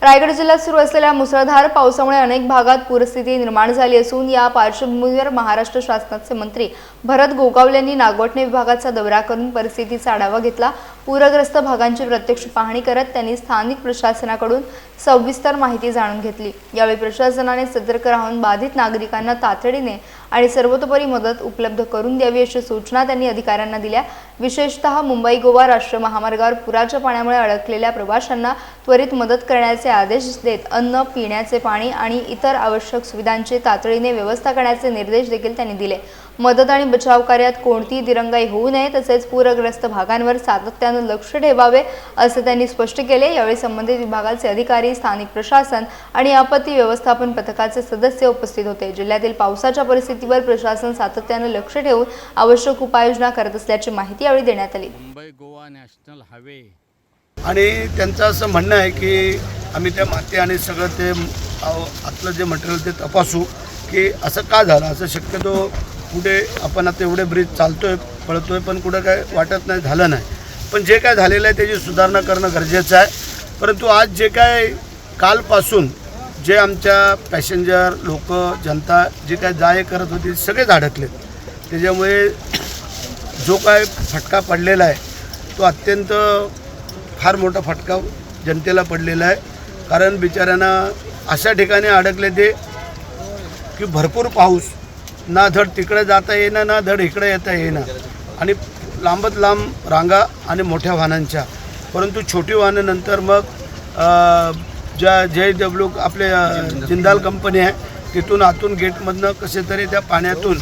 रायगड जिल्ह्यात सुरू असलेल्या मुसळधार पावसामुळे अनेक भागात पूरस्थिती निर्माण झाली असून या पार्श्वभूमीवर महाराष्ट्र शासनाचे मंत्री भरत गोगावले यांनी नागवटणे विभागाचा दौरा करून परिस्थितीचा आढावा घेतला। पूरग्रस्त भागांची प्रत्यक्ष पाहणी करत त्यांनी स्थानिक प्रशासनाकडून सविस्तर माहिती जाणून घेतली। यावेळी प्रशासनाने सतर्क राहून बाधित नागरिकांना तातडीने आणि सर्वतोपरी मदत उपलब्ध करून द्यावी अशी सूचना त्यांनी अधिकाऱ्यांना दिल्या। विशेषतः मुंबई गोवा राष्ट्रीय महामार्गावर पुराच्या पाण्यामुळे अडकलेल्या प्रवाशांना त्वरित मदत करण्याचे आदेश देत अन्न, पिण्याचे पाणी आणि इतर आवश्यक सुविधांची तातडीने व्यवस्था करण्याचे निर्देश देखील त्यांनी दिले। मदत आणि बचाव कार्यात कोणतीही दिरंगाई होऊ नये तसेच पूरग्रस्त भागांवर सातत्याने लक्ष ठेवावे असे त्यांनी स्पष्ट केले। यावेळी संबंधित विभागाचे अधिकारी, स्थानिक प्रशासन आणि आपत्ती व्यवस्थापन पथकाचे सदस्य उपस्थित होते। जिल्ह्यातील पावसाच्या परिस्थितीवर प्रशासन सातत्याने लक्ष ठेवून आवश्यक उपाययोजना करत असल्याची माहिती यावेळी देण्यात आली। मुंबई गोवा नॅशनल हायवे आणि त्यांचं असं म्हणणं आहे की आम्ही त्या माती आणि सगळं ते आतलं जे मटेरियल ते तपासू की असं का झालं। असं शक्यतो कुठे आपण आता एवढे ब्रिज चालतोय पळतोय पण कुठं काय वाटत नाही, झालं नाही। पण जे काय झालेलं आहे त्याची सुधारणा करणं गरजेचं आहे। परंतु आज जे काय कालपासून जे आमच्या पॅसेंजर लोक जनता जे काय जाय करत होती सगळेच अडकलेत। त्याच्यामुळे जो काय फटका पडलेला आहे तो अत्यंत फार मोठा फटका जनतेला पडलेला आहे। कारण बिचाऱ्यांना अशा ठिकाणी अडकले ते की भरपूर पाऊस, ना धड तिकडे जाता येईना ना धड इकडे येता येईना आणि लांबत लांब रांगा आणि मोठ्या वाहनांच्या। परंतु छोटी वाहनं नंतर मग ज्या JW आपले जिंदाल कंपनी आहे तिथून आतून गेटमधनं कसे तरी त्या पाण्यातून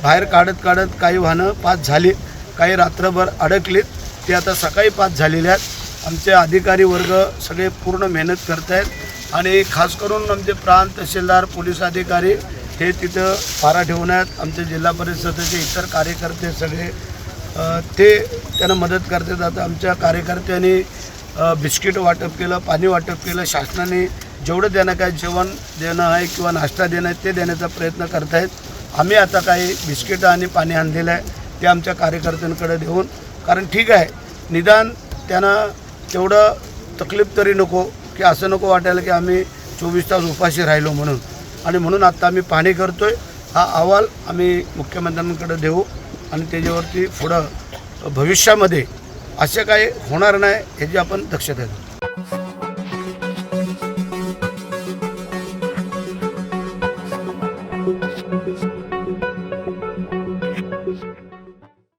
बाहेर काढत काही वाहनं पास झाली, काही रात्रभर अडकलीत, ते आता सकाळी पास झालेले आहेत। आमचे अधिकारी वर्ग सगळे पूर्ण मेहनत करत आहेत आणि खास करून आमचे प्रांत तहसीलदार, पोलीस अधिकारी हे तिथं पारा ठेवून आहेत। आमचे जिल्हा परिषदेचे इतर कार्यकर्ते सगळे ते त्यांना मदत करतात। आता आमच्या कार्यकर्त्यांनी बिस्किट वाटप केलं, पाणी वाटप केलं। शासनाने जेवढं त्यांना काय जेवण देणं आहे किंवा नाश्ता देणं आहे ते देण्याचा प्रयत्न करत आहेत। आम्ही आता काही बिस्किटं आणि पाणी आणलेलं आहे ते आमच्या कार्यकर्त्यांकडे देऊन, कारण ठीक आहे निदान त्यांना तेवढं तकलीफ तरी नको की असं नको वाटायला की आम्ही 24 तास उपाशी राहिलो म्हणून। आणि म्हणून आता आम्ही पाहणी करतोय, हा अहवाल आम्ही मुख्यमंत्र्यांकडे देऊ आणि त्याच्यावरती पुढं भविष्यामध्ये असं काही होणार नाही याची आपण दक्षता घेऊ।